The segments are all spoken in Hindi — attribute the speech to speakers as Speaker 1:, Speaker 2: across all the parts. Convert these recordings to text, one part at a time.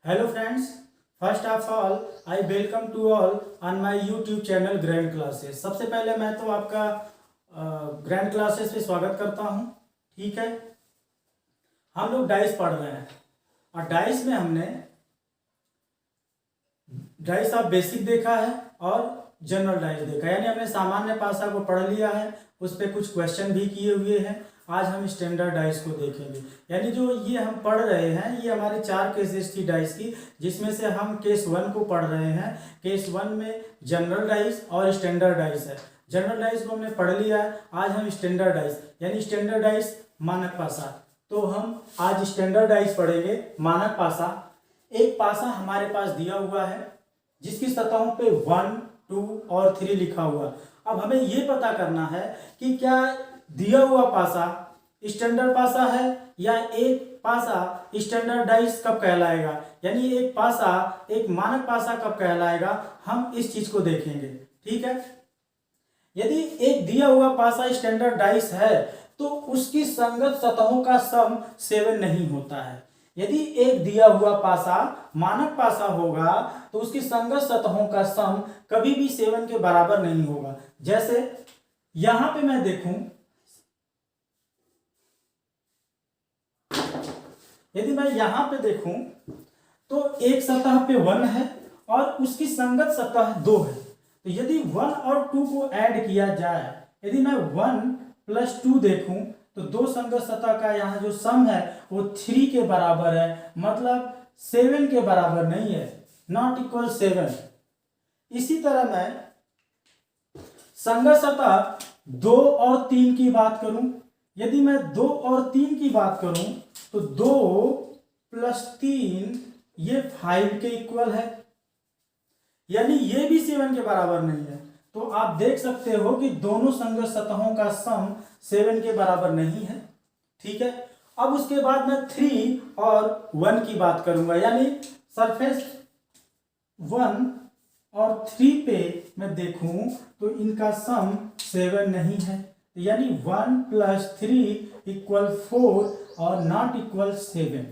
Speaker 1: Hello friends, first of all I welcome to all on my YouTube channel grand classes. सबसे पहले मैं तो आपका ग्रैंड क्लासेस पे स्वागत करता हूँ। ठीक है, हम लोग डाइस पढ़ रहे हैं और डाइस में हमने डाइस ऑफ बेसिक देखा है और जनरल डाइस देखा, यानी हमने सामान्य पासा को पढ़ लिया है, उस पर कुछ क्वेश्चन भी किए हुए हैं। आज हम स्टैंडर्ड डाइस को देखेंगे, यानी जो ये हम पढ़ रहे हैं ये हमारे 4 केसेस थी डाइस की, जिसमें से हम केस 1 को पढ़ रहे हैं। केस 1 में जनरल डाइस और स्टैंडर्ड डाइस है। जनरल डाइस को हमने पढ़ लिया है, आज हम स्टैंडर्ड डाइस यानी स्टैंडर्ड डाइस मानक पासा। तो हम आज स्टैंडर्ड डाइस पढ़ेंगे मानक पासा। एक पासा हमारे पास दिया हुआ है जिसकी सतहों पे 1, 2 और 3 लिखा हुआ। अब हमें ये पता करना है कि क्या दिया हुआ पासा स्टैंडर्ड पासा है या एक पासा स्टैंडर्ड डाइस कब कहलाएगा, यानी एक पासा एक मानक पासा कब कहलाएगा, हम इस चीज को देखेंगे। ठीक है, यदि एक दिया हुआ पासा स्टैंडर्ड डाइस है तो उसकी संगत सतहों का सम 7 नहीं होता है। यदि एक दिया हुआ पासा मानक पासा होगा तो उसकी संगत सतहों का सम कभी भी 7 के बराबर नहीं होगा। जैसे यहां पे मैं देखूं, यदि मैं यहां पे देखूं तो एक सतह पे 1 है और उसकी संगत सतह 2 है। तो यदि 1 और 2 को ऐड किया जाए, यदि मैं 1 + 2 देखूं तो दो संगत सतह का यहाँ जो सम है वो 3 के बराबर है, मतलब 7 के बराबर नहीं है, नॉट इक्वल 7। इसी तरह मैं संगत सतह 2 और 3 की बात करूं, यदि मैं 2 और 3 की बात करूं तो 2 + 3 ये 5 के इक्वल है, यानी ये भी 7 के बराबर नहीं है। तो आप देख सकते हो कि दोनों संगत सतहों का सम 7 के बराबर नहीं है। ठीक है, अब उसके बाद मैं 3 और 1 की बात करूंगा, यानी सरफेस 1 और 3 पे मैं देखूं तो इनका सम 7 नहीं है, यानी 1 + 3 = 4 और नॉट इक्वल 7।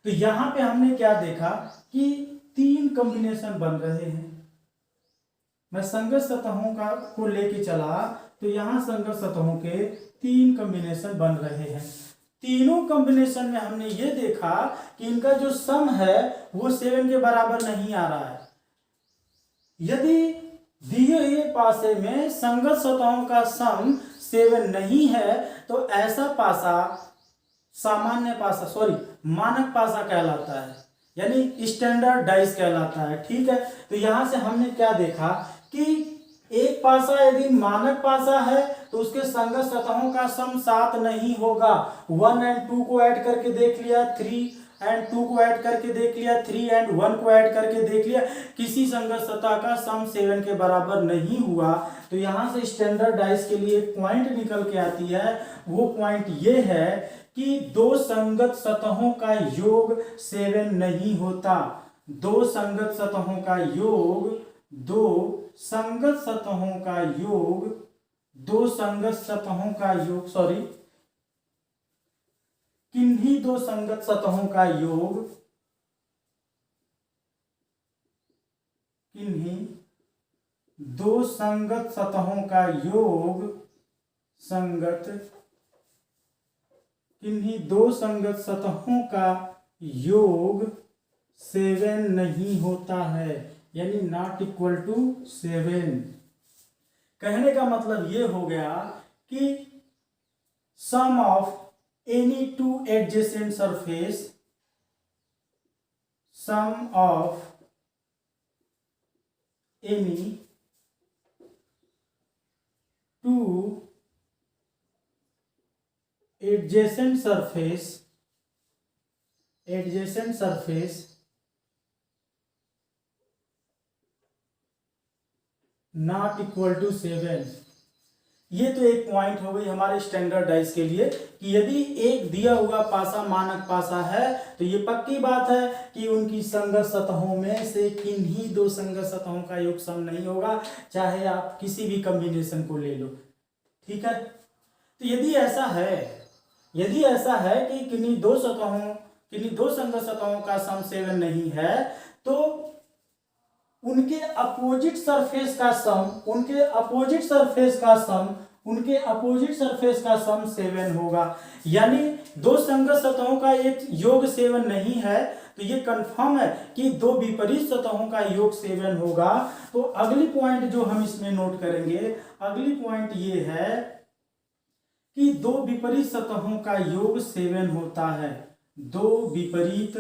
Speaker 1: तो यहां पे हमने क्या देखा कि 3 कॉम्बिनेशन बन रहे हैं। मैं संगत सतहों का को लेके चला तो यहां संगत सतहों के 3 कॉम्बिनेशन बन रहे हैं। तीनों कॉम्बिनेशन में हमने ये देखा कि इनका जो सम है वो 7 के बराबर नहीं आ रहा है। यदि दिए हुए पासे में संगत सतहों का सम 7 नहीं है तो ऐसा पासा सामान्य पासा मानक पासा कहलाता है, यानी स्टैंडर्ड डाइस कहलाता है। ठीक है, तो यहां से हमने क्या देखा कि एक पासा यदि मानक पासा है तो उसके संगत सतहों का सम 7 नहीं होगा। 1 और 2 को ऐड करके देख लिया, 3 और 2 को ऐड करके देख लिया, 3 और 1 को ऐड करके देख लिया, किसी संगत सतह का सम 7 के बराबर नहीं हुआ। तो यहां से स्टैंडर्ड डाइस के लिए एक पॉइंट निकल के आती है, वो पॉइंट ये है कि दो संगत सतहों का योग 7 नहीं होता। दो संगत सतहों का योग, दो संगत सतहों का योग, दो संगत सतहों का योग किन्हीं दो संगत सतहों का योग, किन्हीं दो संगत सतहों का योग, किन्हीं दो संगत सतहों का योग 7 नहीं होता है, यानी नॉट इक्वल टू 7। कहने का मतलब ये हो गया कि sum of any 2 adjacent surface, sum of any 2 adjacent surface not equal to 7। ये तो एक पॉइंट हो गई हमारे स्टैंडर्ड डाइस के लिए कि यदि एक दिया हुआ पासा मानक पासा है तो ये पक्की बात है कि उनकी संगत सतहों में से किन्हीं दो संगत सतहों का योग सम नहीं होगा, चाहे आप किसी भी कॉम्बिनेशन को ले लो। ठीक है, तो यदि ऐसा है कि किन्हीं दो सतहों किन्हीं दो संगत सतहों का सम 7 नहीं है, तो उनके अपोजिट सरफेस का सम, उनके अपोजिट सरफेस का सम 7 होगा। यानी दो संगत सतहों का एक योग 7 नहीं है, तो ये कंफर्म है कि दो विपरीत सतहों का योग 7 होगा। तो अगली पॉइंट जो हम इसमें नोट करेंगे, अगली पॉइंट ये है कि दो विपरीत सतहों का योग 7 होता है। दो विपरीत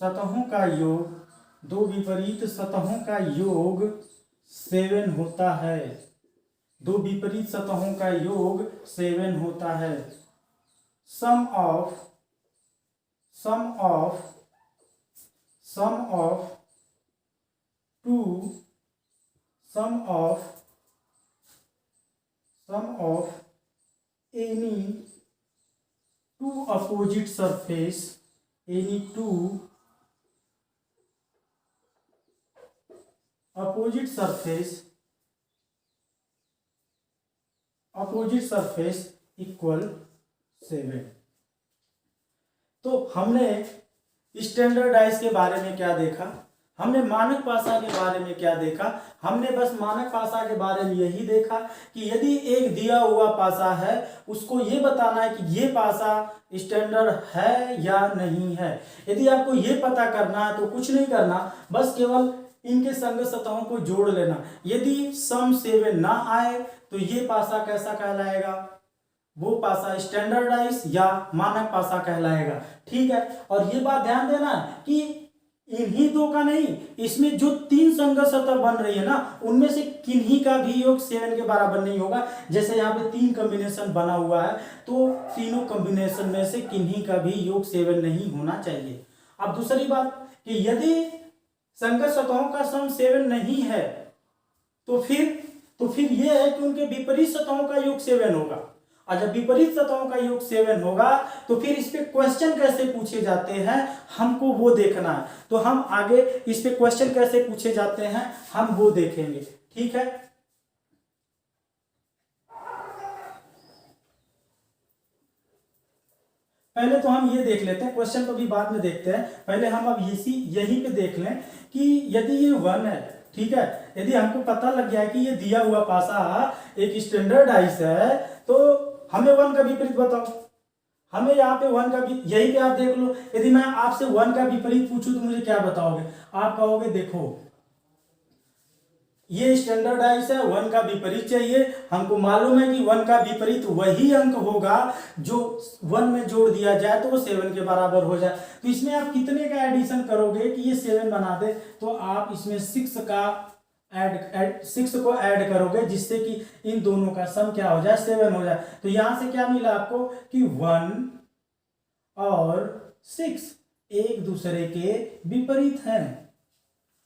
Speaker 1: सतहों का योग, दो विपरीत सतहों का योग 7 होता है। दो विपरीत सतहों का योग 7 होता है। सम of any two opposite surface, any two opposite surface equal 7। तो हमने स्टैंडर्डाइज के बारे में क्या देखा, हमने मानक पासा के बारे में क्या देखा। हमने बस मानक पासा के बारे में यही देखा कि यदि एक दिया हुआ पासा है, उसको ये बताना है कि ये पासा स्टैंडर्ड है या नहीं है। यदि आपको ये पता करना है तो कुछ नहीं करना, बस केवल इनके संगत सतहों को जोड़ लेना। यदि सम 7 ना आए तो ये पासा कैसा कहलाएगा, वो पासा स्टैंडर्डाइज या मानक पासा कहलाएगा। ठीक है, और ये बात ध्यान देना कि इन्हीं दो का नहीं, इसमें जो तीन संगत सतह बन रही है ना, उनमें से किन्हीं का भी योग 7 के बराबर नहीं होगा। जैसे यहाँ पे 3 कॉम्बिनेशन बना हुआ है, तो तीनों कॉम्बिनेशन में से किन्हीं का भी योग 7 नहीं होना चाहिए। अब दूसरी बात कि यदि संगत सतहों का सम 7 नहीं है, तो फिर यह है कि उनके विपरीत सतहों का योग 7 होगा। और जब विपरीत सतहों का योग 7 होगा तो फिर इस पे क्वेश्चन कैसे पूछे जाते हैं, हमको वो देखना है। तो हम आगे इस पे क्वेश्चन कैसे पूछे जाते हैं हम वो देखेंगे। ठीक है, पहले तो हम ये देख लेते हैं, क्वेश्चन तो भी बाद में देखते हैं। पहले हम अब यहीं पे देख लें कि यदि ये 1 है, ठीक है, यदि हमको पता लग गया है कि ये दिया हुआ पासा एक स्टैंडर्डाइज है, तो हमें 1 का विपरीत बताओ। हमें यहाँ पे 1 का यही पे आप देख लो, यदि मैं आपसे 1 का विपरीत पूछूं तो मुझे क्या बताओगे? आप कहोगे देखो ये स्टैंडर्डाइज है, 1 का विपरीत चाहिए। हमको मालूम है कि 1 का विपरीत वही अंक होगा जो 1 में जोड़ दिया जाए तो वो 7 के बराबर हो जाए। तो इसमें आप कितने का एडिशन करोगे कि ये 7 बना दे? तो आप इसमें 6 को ऐड करोगे, जिससे कि इन दोनों का सम क्या हो जाए? 7 हो जाए। तो यहां से क्या मिला आपको कि 1 और 6 एक दूसरे के विपरीत हैं।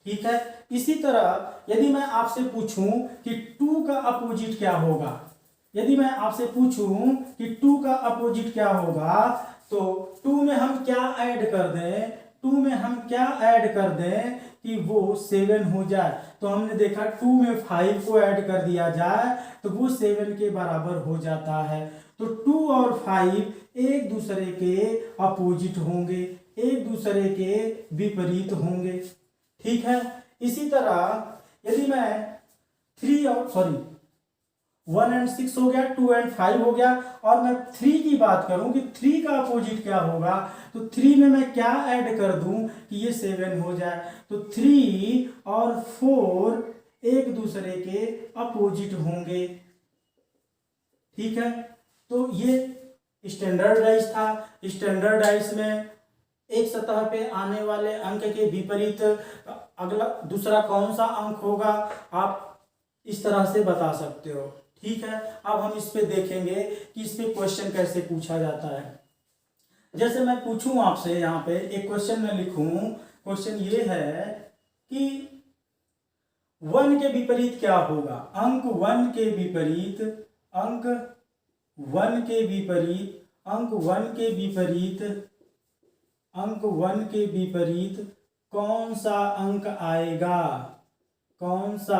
Speaker 1: ठीक है, इसी तरह यदि मैं आपसे पूछूं कि 2 का अपोजिट क्या होगा, यदि मैं आपसे पूछूं कि 2 का अपोजिट क्या होगा, तो 2 में हम क्या ऐड कर दें? 2 में हम क्या ऐड कर दें कि वो 7 हो जाए? तो हमने देखा 2 में 5 को ऐड कर दिया जाए तो वो 7 के बराबर हो जाता है। तो 2 और 5 एक दूसरे के अपोजिट होंगे, एक दूसरे के विपरीत होंगे। ठीक है, इसी तरह यदि मैं 1 एंड 6 हो गया, 2 एंड 5 हो गया, और मैं 3 की बात करूं कि 3 का अपोजिट क्या होगा, तो 3 में मैं क्या ऐड कर दूं कि ये 7 हो जाए? तो 3 और 4 एक दूसरे के अपोजिट होंगे। ठीक है, तो ये स्टैंडर्डाइज था। स्टैंडर्डाइज में एक सतह पे आने वाले अंक के विपरीत अगला दूसरा कौन सा अंक होगा, आप इस तरह से बता सकते हो। ठीक है, अब हम इस पे देखेंगे कि इस पे क्वेश्चन कैसे पूछा जाता है। जैसे मैं पूछूं आपसे, यहाँ पे एक क्वेश्चन में लिखूं, क्वेश्चन ये है कि 1 के विपरीत क्या होगा? अंक 1 के विपरीत, अंक 1 के विपरीत, अंक 1 के विपरीत, अंक 1 के विपरीत कौन सा अंक आएगा? कौन सा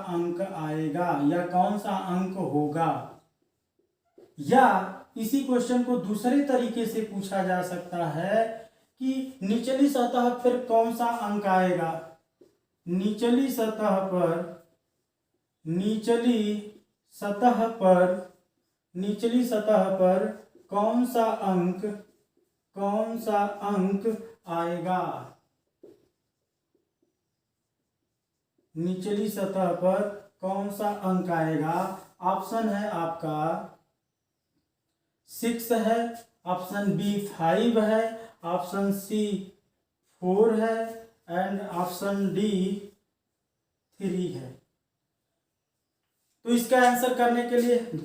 Speaker 1: अंक आएगा या कौन सा अंक होगा? या इसी क्वेश्चन को दूसरे तरीके से पूछा जा सकता है कि निचली सतह पर कौन सा अंक आएगा, निचली सतह पर कौन सा अंक आएगा, निचली सतह पर कौन सा अंक आएगा। ऑप्शन है आपका 6 है, ऑप्शन बी 5 है, ऑप्शन सी 4 है एंड ऑप्शन डी 3 है। तो इसका आंसर करने के लिए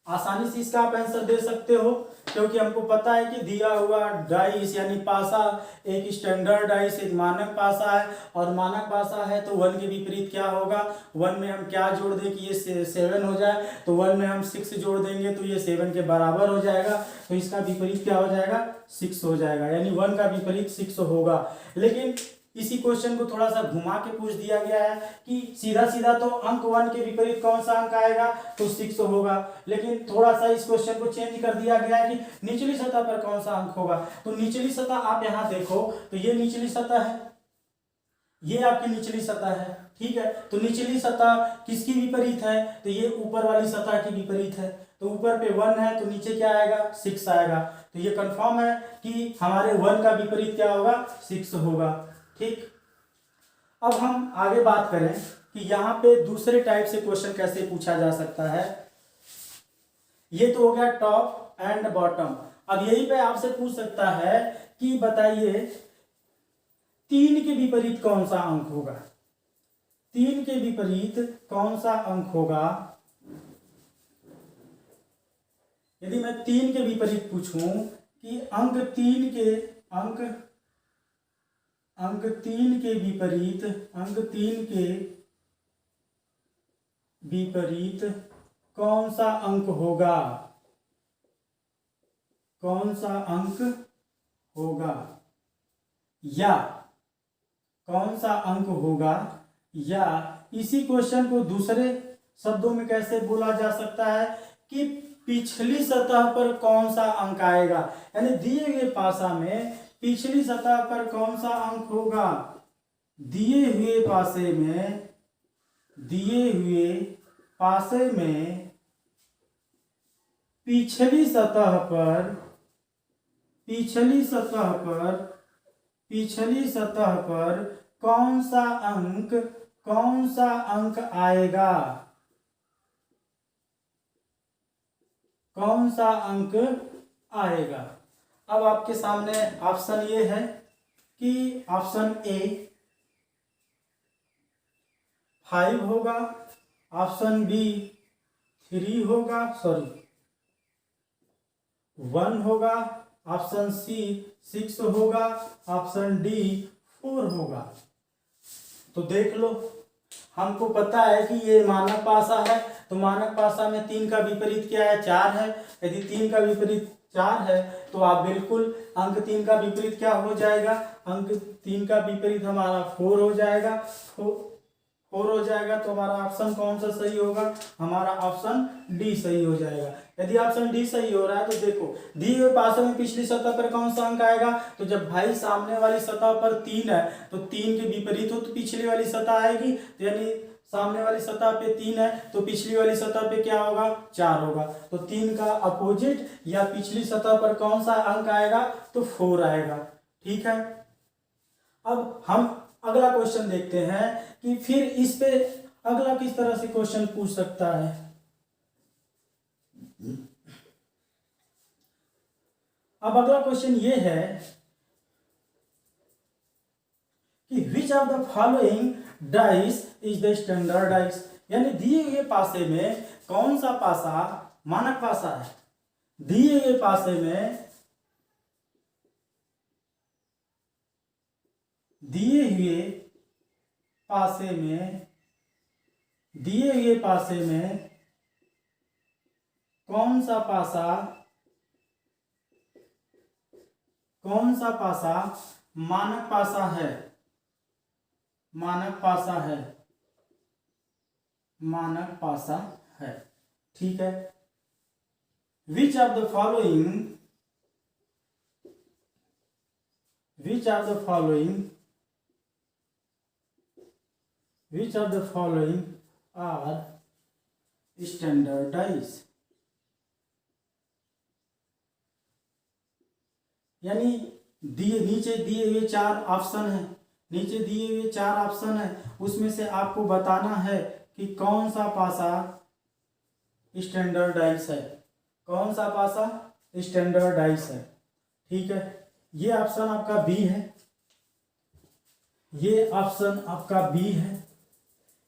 Speaker 1: आसानी से इसका आप आंसर दे सकते हो, क्योंकि हमको पता है कि दिया हुआ डाइस यानी पासा एक स्टैंडर्ड डाइस एक मानक पासा है, और मानक पासा है तो 1 के विपरीत क्या होगा, 1 में हम क्या जोड़ दें कि ये 7 हो जाए, तो 1 में हम 6 जोड़ देंगे तो ये 7 के बराबर हो जाएगा, तो इसका विपरीत क्या हो जाएगा, 6 हो जाएगा, यानी 1 का विपरीत 6 होगा। लेकिन इसी क्वेश्चन को थोड़ा सा घुमा के पूछ दिया गया है कि सीधा सीधा तो अंक 1 के विपरीत कौन सा अंक आएगा, तो 6 होगा, लेकिन थोड़ा सा इस क्वेश्चन को चेंज कर दिया गया है कि निचली सतह पर कौन सा अंक होगा। तो निचली सतह आप यहाँ देखो तो ये निचली सतह है, ये आपकी निचली सतह है, ठीक है। तो निचली सतह किसकी विपरीत है, तो ये ऊपर वाली सतह की विपरीत है, तो ऊपर पे 1 है तो नीचे क्या आएगा, 6 आएगा। तो ये कंफर्म है कि हमारे 1 का विपरीत क्या होगा, 6 होगा, ठीक। अब हम आगे बात करें कि यहाँ पे दूसरे टाइप से क्वेश्चन कैसे पूछा जा सकता है। ये तो हो गया टॉप एंड बॉटम। अब यही पे आपसे पूछ सकता है कि बताइए 3 के विपरीत कौन सा अंक होगा, 3 के विपरीत कौन सा अंक होगा। यदि मैं 3 के विपरीत पूछूं कि अंक 3 के विपरीत कौन सा अंक होगा, कौन सा अंक होगा, या कौन सा अंक होगा, या इसी क्वेश्चन को दूसरे शब्दों में कैसे बोला जा सकता है कि पिछली सतह पर कौन सा अंक आएगा, यानी दिए गए पासा में पिछली सतह पर कौन सा अंक होगा। दिए हुए पासे में पिछली सतह पर कौन सा अंक आएगा, कौन सा अंक आएगा। अब आपके सामने ऑप्शन ये है कि ऑप्शन ए 5 होगा, ऑप्शन बी 3 होगा, 1 होगा, ऑप्शन सी 6 होगा, ऑप्शन डी 4 होगा। तो देख लो, हमको पता है कि ये मानक पासा है, तो मानक पासा में 3 का विपरीत क्या है, 4 है। यदि 3 का विपरीत 4 है तो आप बिल्कुल अंक 3 का विपरीत क्या हो जाएगा, अंक 3 का विपरीत हमारा 4 हो जाएगा, 4 हो जाएगा। तो हमारा ऑप्शन कौन सा सही होगा, हमारा ऑप्शन डी सही हो जाएगा। यदि ऑप्शन डी सही हो रहा है तो देखो दिए हुए पासों में पिछली सतह पर कौन सा अंक आएगा, तो जब भाई सामने वाली सतह पर 3 है तो 3 के विपरीत हो तो पिछली वाली सतह आएगी, तो यानी सामने वाली सतह पे 3 है तो पिछली वाली सतह पे क्या होगा, 4 होगा। तो 3 का अपोजिट या पिछली सतह पर कौन सा अंक आएगा, तो 4 आएगा, ठीक है। अब हम अगला क्वेश्चन देखते हैं कि फिर इस पे अगला किस तरह से क्वेश्चन पूछ सकता है। अब अगला क्वेश्चन ये है कि which of the following dice is the standard dice, यानी दिए हुए पासे में कौन सा पासा मानक पासा है। दिए हुए पासे में कौन सा पासा मानक पासा है, मानक पासा है, ठीक है। which of the following are standardized, यानी नीचे दिए हुए चार ऑप्शन है, उसमें से आपको बताना है कि कौन सा पासा स्टैंडर्डाइज है, ठीक है। ये ऑप्शन आपका बी है,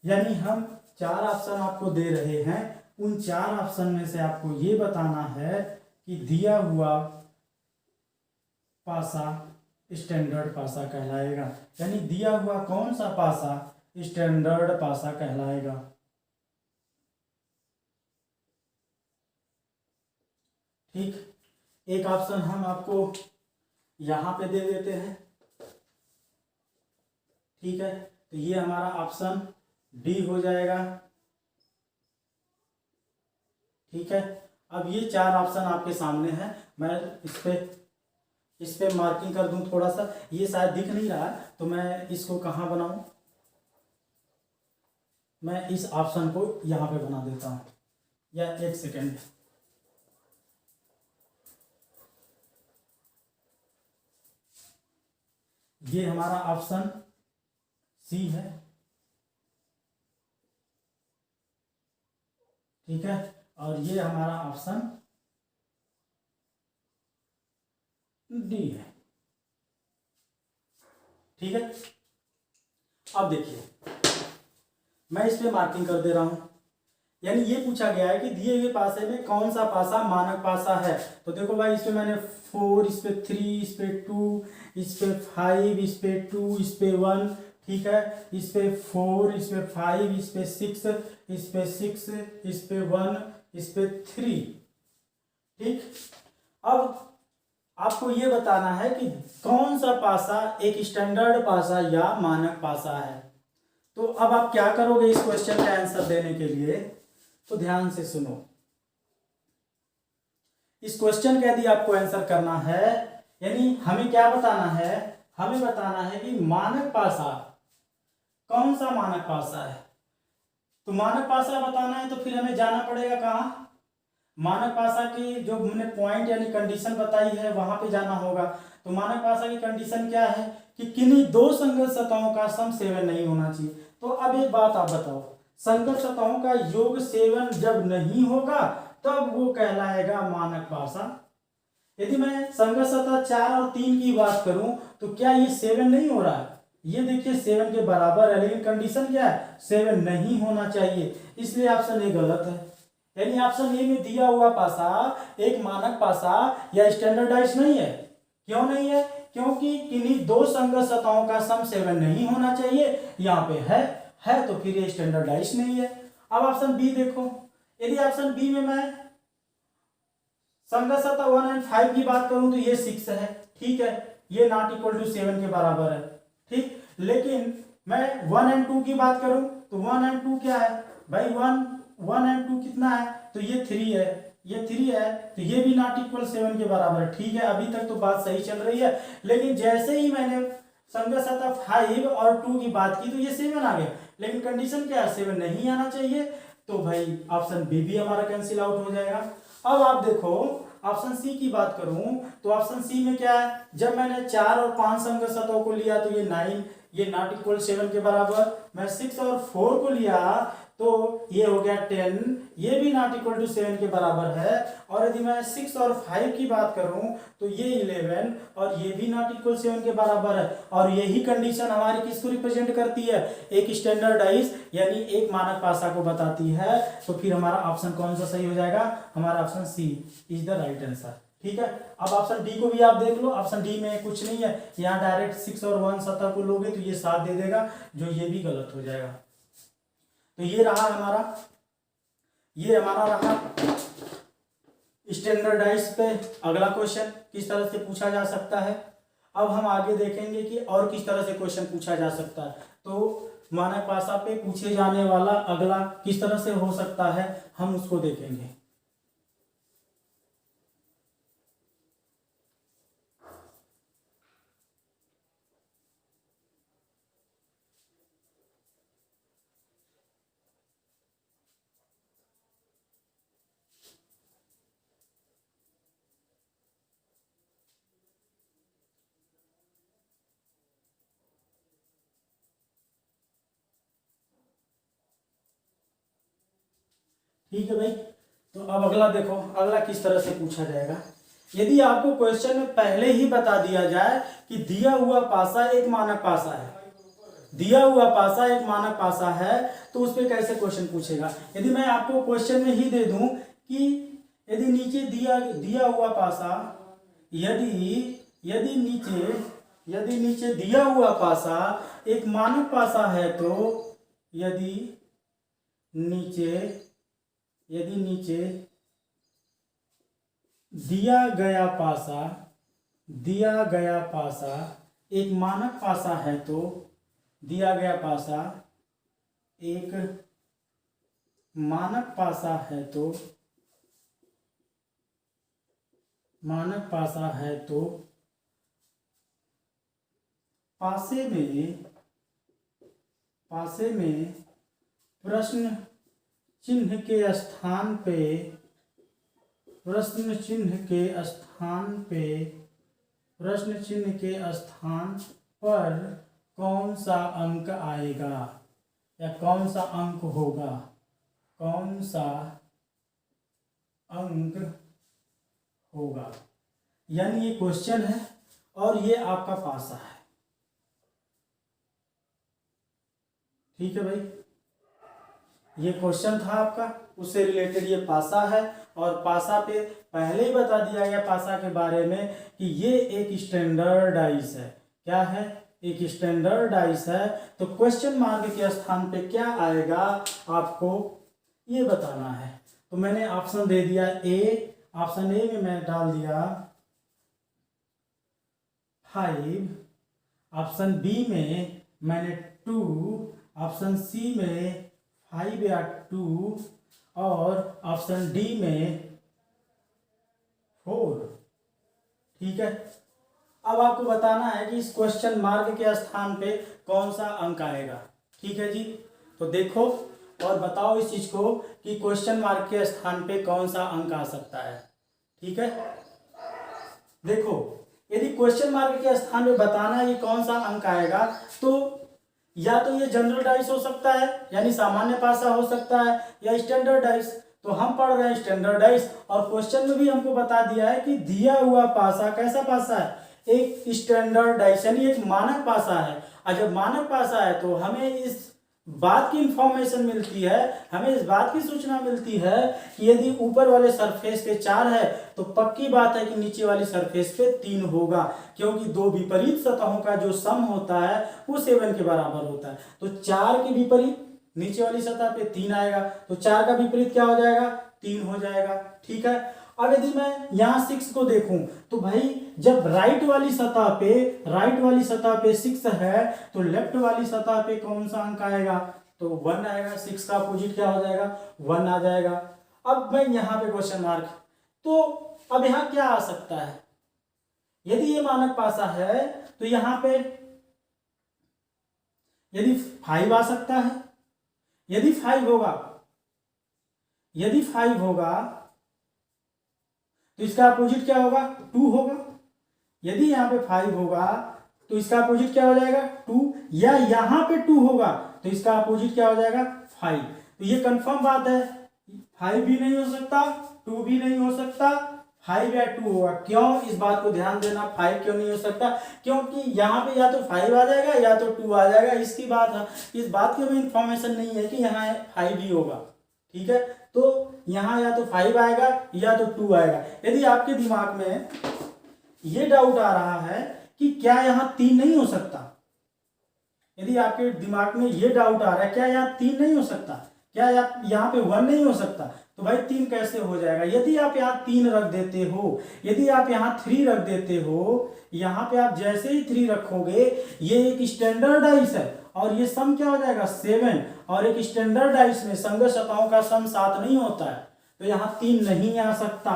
Speaker 1: यानी हम चार ऑप्शन आपको दे रहे हैं, उन चार ऑप्शन में से आपको ये बताना है कि दिया हुआ पासा स्टैंडर्ड पासा कहलाएगा, यानी दिया हुआ कौन सा पासा स्टैंडर्ड पासा कहलाएगा। ठीक, एक ऑप्शन हम आपको यहां पे दे देते हैं, ठीक है। तो ये हमारा ऑप्शन डी हो जाएगा, ठीक है। अब ये चार ऑप्शन आपके सामने हैं, मैं इस पे मार्किंग कर दूं थोड़ा सा, ये शायद दिख नहीं रहा है, तो मैं इसको कहाँ बनाऊं, मैं इस ऑप्शन को यहां पे बना देता हूं, या एक सेकेंड, ये हमारा ऑप्शन सी है, ठीक है, और ये हमारा ऑप्शन डी है, ठीक है। अब देखिए मैं इस पे मार्किंग कर दे रहा हूं, यानी ये पूछा गया है कि दिए हुए पासे में कौन सा पासा मानक पासा है। तो देखो भाई, इस पे मैंने 4, इस पे 3, इस पे 2, इस पे 5, इस पे 2, इस पे 1, ठीक है, इस पे 4, इस पे 5, इस पे 6, इस पे 6, इस पे 1, इस पे 3, ठीक। अब आपको ये बताना है कि कौन सा पासा एक स्टैंडर्ड पासा या मानक पासा है। तो अब आप क्या करोगे इस क्वेश्चन का आंसर देने के लिए, तो ध्यान से सुनो। इस क्वेश्चन का यदि आपको आंसर करना है, यानी हमें क्या बताना है, हमें बताना है कि मानक पासा कौन सा मानक पासा है। तो मानक पासा बताना है तो फिर हमें जाना पड़ेगा कहाँ, मानक पासा की जो हमने पॉइंट यानी कंडीशन बताई है वहां पे जाना होगा। तो मानक पासा की कंडीशन क्या है कि किन्हीं दो संगत सतहों का सम 7 नहीं होना चाहिए। तो अब एक बात आप बताओ, संगत सतहों का योग 7 जब नहीं होगा तब वो कहलाएगा मानक पासा। यदि मैं संगत सतह 4 और 3 की बात करूं तो क्या ये 7 नहीं हो रहा है, ये देखिए 7 के बराबर है, लेकिन कंडीशन क्या है, 7 नहीं होना चाहिए, इसलिए ऑप्शन ए गलत है। यानी ऑप्शन ए में दिया हुआ पासा एक मानक पासा या स्टैंडर्डाइज नहीं है। क्यों नहीं है, क्योंकि किन्हीं दो संगत सतहों का सम 7 नहीं होना चाहिए, यहाँ पे है तो फिर ये स्टैंडर्डाइज नहीं है। अब ऑप्शन बी देखो, यदि ऑप्शन बी में मैं संगत सतह 1 और 5 की बात करूं तो ये 6 है, ठीक है, ये नॉट इक्वल टू 7 के बराबर है, ठीक। लेकिन मैं 1 और 2 की बात करूं तो 1 और 2 क्या है भाई, 1 और 2 कितना है, तो ये 3 है, ये 3 है, तो ये भी नॉट इक्वल 7 के बराबर है, ठीक है। अभी तक तो बात सही चल रही है, लेकिन जैसे ही मैंने संगत सतह 5 और 2 की बात की तो ये 7 आ गया, लेकिन कंडीशन क्या है, 7 नहीं आना चाहिए, तो भाई ऑप्शन बी भी हमारा कैंसिल आउट हो जाएगा। अब आप देखो ऑप्शन सी की बात करूं तो ऑप्शन सी में क्या है, जब मैंने 4 और 5 संगत सतहों को लिया तो ये 9, ये नॉट इक्वल 7 के बराबर, मैं 6 और 4 को लिया तो ये हो गया 10, ये भी नॉट इक्वल टू 7 के बराबर है। और यदि मैं 6 और 5 की बात करूं तो ये 11 और ये भी नॉट इक्वल 7 के बराबर है। और यही कंडीशन हमारी किसको रिप्रेजेंट करती है, एक स्टैंडर्डाइज यानी एक मानक पासा को बताती है। तो फिर हमारा ऑप्शन कौन सा सही हो जाएगा, हमारा option C is the right answer, ठीक है। अब ऑप्शन डी को भी आप देख लो, ऑप्शन डी में कुछ नहीं है, यहाँ डायरेक्ट 6 और 1 सतह को लोगे तो ये 7 दे देगा, जो ये भी गलत हो जाएगा। तो ये रहा हमारा रहा स्टैंडर्डाइज पे अगला क्वेश्चन किस तरह से पूछा जा सकता है। अब हम आगे देखेंगे कि और किस तरह से क्वेश्चन पूछा जा सकता है। तो मानक भाषा पे पूछे जाने वाला अगला किस तरह से हो सकता है, हम उसको देखेंगे। ठीक है भाई। तो अब अगला देखो, अगला किस तरह से पूछा जाएगा। यदि आपको क्वेश्चन में पहले ही बता दिया जाए कि दिया हुआ पासा एक मानक पासा है, दिया हुआ पासा एक मानक पासा है, तो उस पर कैसे क्वेश्चन पूछेगा। यदि मैं आपको क्वेश्चन में ही दे दूं कि यदि नीचे दिया हुआ पासा, यदि नीचे दिया हुआ पासा एक मानक पासा है, तो यदि नीचे दिया गया पासा एक मानक पासा है, तो दिया गया पासा एक मानक पासा है, तो पासे में प्रश्न चिन्ह के स्थान पर कौन सा अंक आएगा या कौन सा अंक होगा, यानी ये क्वेश्चन है और ये आपका पासा है। ठीक है भाई, ये क्वेश्चन था आपका, उससे रिलेटेड ये पासा है, और पासा पे पहले ही बता दिया गया पासा के बारे में कि ये एक स्टैंडर्ड डाइस है। क्या है? एक स्टैंडर्ड डाइस है। तो क्वेश्चन मार्क के स्थान पे क्या आएगा आपको ये बताना है। तो मैंने ऑप्शन दे दिया ए, ऑप्शन ए में मैं डाल दिया 5, ऑप्शन बी में मैंने 2, ऑप्शन सी में 5 या 2, और ऑप्शन डी में 4। ठीक है, अब आपको बताना है कि इस क्वेश्चन मार्क के स्थान पे कौन सा अंक आएगा। ठीक है जी, तो देखो और बताओ इस चीज को कि क्वेश्चन मार्क के स्थान पे कौन सा अंक आ सकता है। ठीक है, देखो यदि क्वेश्चन मार्क के स्थान पे बताना है कि कौन सा अंक आएगा, तो या तो ये जनरल डाइस हो सकता है यानी सामान्य पासा हो सकता है, या स्टैंडर्ड डाइस। तो हम पढ़ रहे हैं स्टैंडर्ड डाइस, और क्वेश्चन में भी हमको बता दिया है कि दिया हुआ पासा कैसा पासा है, एक स्टैंडर्ड डाइस यानी एक मानक पासा है। और जब मानक पासा है तो हमें इस बात की इंफॉर्मेशन मिलती है, हमें इस बात की सूचना मिलती है कि यदि ऊपर वाले सरफेस पे 4 है तो पक्की बात है कि नीचे वाली सरफेस पे 3 होगा, क्योंकि दो विपरीत सतहों का जो सम होता है वो 7 के बराबर होता है। तो 4 के विपरीत नीचे वाली सतह पे 3 आएगा, तो 4 का विपरीत क्या हो जाएगा, 3 हो जाएगा। ठीक है, अब यदि मैं यहाँ 6 को देखूं तो भाई जब राइट वाली सतह पे 6 है तो लेफ्ट वाली सतह पे कौन सा अंक आएगा, तो 1 आएगा। 6 का अपोजिट क्या हो जाएगा, 1 आ जाएगा। अब मैं यहाँ पे क्वेश्चन मार्क, तो अब यहाँ क्या आ सकता है, यदि ये मानक पासा है तो यहाँ पे यदि 5 आ सकता है, यदि 5 होगा तो इसका अपोजिट क्या होगा, 2 होगा। यदि यहाँ पे 5 होगा तो इसका अपोजिट क्या हो जाएगा, 2, या यहाँ पे 2 होगा तो इसका अपोजिट क्या हो जाएगा, 5। तो ये कंफर्म बात है, 5 भी नहीं हो सकता, 2 भी नहीं हो सकता, 5 या 2 होगा। क्यों, इस बात को ध्यान देना, 5 क्यों नहीं हो सकता, क्योंकि यहाँ पे या तो 5 आ जाएगा या तो 2 आ जाएगा। इसकी बात है, इस बात की हमें इंफॉर्मेशन नहीं है कि यहाँ 5 ही होगा। ठीक है, तो यहाँ या तो 5 आएगा या तो 2 आएगा। यदि आपके दिमाग में ये डाउट आ रहा है कि क्या यहाँ 3 नहीं हो सकता, यदि आपके दिमाग में ये डाउट आ रहा है क्या यहाँ 3 नहीं हो सकता, क्या यहाँ पे 1 नहीं हो सकता, तो भाई 3 कैसे हो जाएगा। यदि आप यहाँ 3 रख देते हो, यदि आप यहाँ 3 रख देते हो, यहाँ पे आप जैसे ही 3 रखोगे ये एक स्टैंडर्ड डाइस है और ये सम क्या हो जाएगा, 7, और एक स्टैंडर्ड डाइस में संगत सतहों का सम 7 नहीं होता है, तो यहाँ 3 नहीं आ सकता।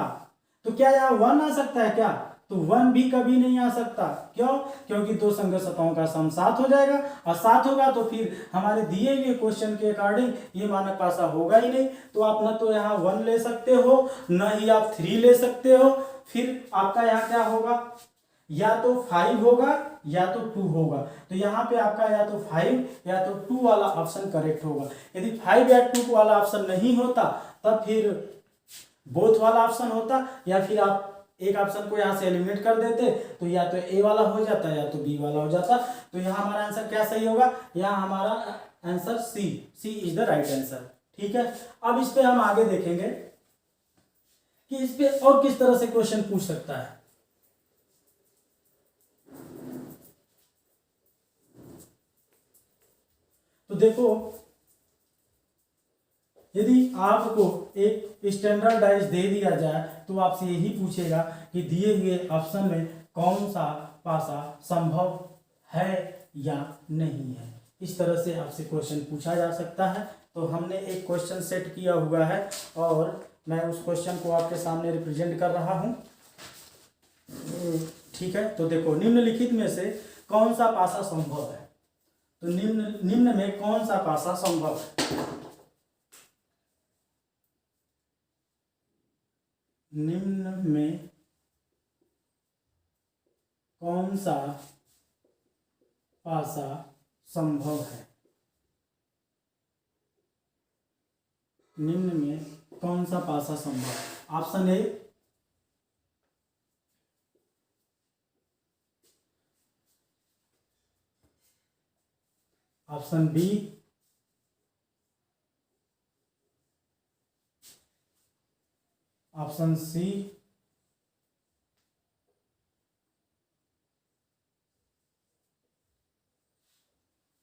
Speaker 1: तो क्या यहाँ 1 आ सकता है क्या, तो 1 भी कभी नहीं आ सकता। क्यों, क्योंकि दो संगत सतहों का सम 7 हो जाएगा, और 7 होगा तो फिर हमारे दिए हुए क्वेश्चन के अकॉर्डिंग ये मानक पासा होगा ही नहीं। तो आप न तो यहाँ 1 ले सकते हो, न ही आप 3 ले सकते हो, फिर आपका यहाँ क्या होगा, या तो 5 होगा या तो 2 होगा। तो यहाँ पे आपका या तो 5 या तो 2 वाला ऑप्शन करेक्ट होगा। यदि 5 या 2 वाला ऑप्शन नहीं होता तब फिर बोथ वाला ऑप्शन होता, या फिर आप एक ऑप्शन को यहाँ से एलिमिनेट कर देते तो या तो ए वाला हो जाता या तो बी वाला हो जाता। तो यहाँ हमारा आंसर क्या सही होगा, यहाँ हमारा answer C is the right answer. ठीक है, अब इस पे हम आगे देखेंगे कि इस पे और किस तरह से क्वेश्चन पूछ सकता है। तो देखो, यदि आपको एक स्टैंडर्डाइज दे दिया जाए तो आपसे यही पूछेगा कि दिए हुए ऑप्शन में कौन सा पासा संभव है या नहीं है। इस तरह से आपसे क्वेश्चन पूछा जा सकता है। तो हमने एक क्वेश्चन सेट किया हुआ है और मैं उस क्वेश्चन को आपके सामने रिप्रेजेंट कर रहा हूं। ठीक है, तो देखो, निम्नलिखित में से कौन सा पासा संभव है। तो निम्न में कौन सा पासा संभव है। निम्न में कौन सा पासा संभव है। निम्न में कौन सा पासा संभव है। Option A option B option C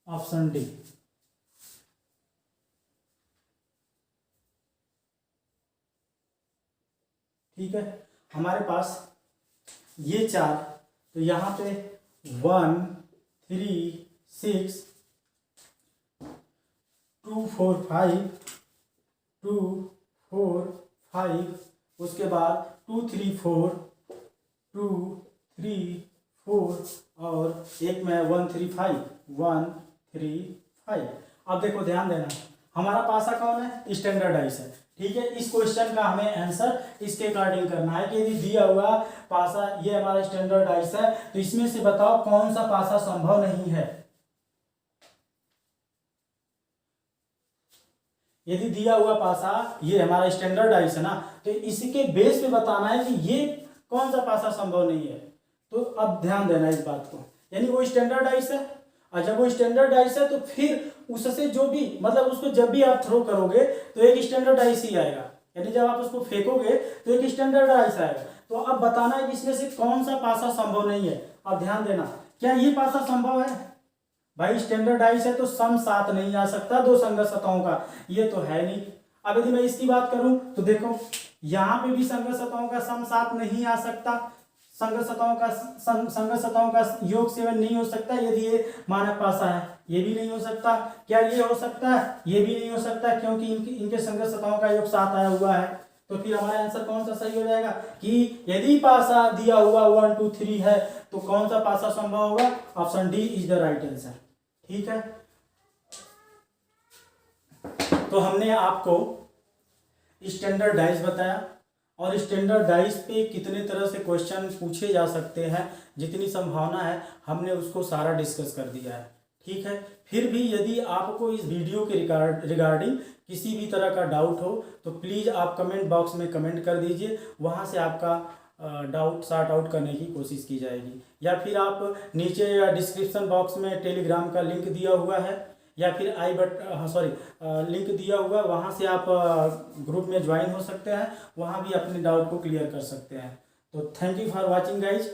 Speaker 1: option D. ठीक है, हमारे पास ये चार, तो यहाँ पे 1 3 6 2 4 5 2 4 5, उसके बाद 2 3 4 2 3 4 और एक में 1 3 5 1 3 5। अब देखो, ध्यान देना, हमारा पासा कौन है, स्टैंडर्डाइज है। ठीक है, इस क्वेश्चन का हमें आंसर इसके अकॉर्डिंग करना है कि यदि दिया हुआ पासा ये हमारा स्टैंडर्डाइज है तो इसमें से बताओ कौन सा पासा संभव नहीं है। यदि दिया हुआ पासा ये हमारा स्टैंडर्डाइज है ना, तो इसके बेस पे बताना है कि ये कौन सा पासा संभव नहीं है। तो अब ध्यान देना इस बात को, यानी वो स्टैंडर्डाइज है, और जब वो स्टैंडर्डाइज है तो फिर उससे जो भी मतलब उसको जब भी आप थ्रो करोगे तो एक स्टैंडर्डाइज ही आएगा, यानी जब आप उसको फेंकोगे तो एक स्टैंडर्डाइज आएगा। तो अब बताना है कि इसमें से कौन सा पासा संभव नहीं है। अब ध्यान देना, क्या ये पासा संभव है। भाई स्टैंडर्डाइज है तो सम साथ नहीं आ सकता दो संगत सतहों का, ये तो है नहीं। अब यदि मैं इसकी बात करूं तो देखो, यहाँ पे भी संगत सतहों का सम साथ नहीं आ सकता, संगत सतहों का योग 7 नहीं हो सकता यदि ये मानक पासा है, ये भी नहीं हो सकता। क्या ये हो सकता है, ये भी नहीं हो सकता, क्योंकि इनके संगत सतहों का योग 7 आया हुआ है। तो फिर हमारा आंसर कौन सा सही हो जाएगा कि यदि पासा दिया हुआ 1 2 3 है तो कौन सा पासा संभव होगा, option D is the right answer. ठीक है, तो हमने आपको स्टैंडर्डाइज बताया और स्टैंडर्डाइज पे कितने तरह से क्वेश्चन पूछे जा सकते हैं, जितनी संभावना है हमने उसको सारा डिस्कस कर दिया है। ठीक है, फिर भी यदि आपको इस वीडियो के रिगार्डिंग किसी भी तरह का डाउट हो तो प्लीज़ आप कमेंट बॉक्स में कमेंट कर दीजिए, वहाँ से आपका डाउट सॉर्ट आउट करने की कोशिश की जाएगी। या फिर आप नीचे या डिस्क्रिप्शन बॉक्स में टेलीग्राम का लिंक दिया हुआ है, या फिर लिंक दिया हुआ, वहाँ से आप ग्रुप में ज्वाइन हो सकते हैं, वहाँ भी अपने डाउट को क्लियर कर सकते हैं। तो thank you for watching guys.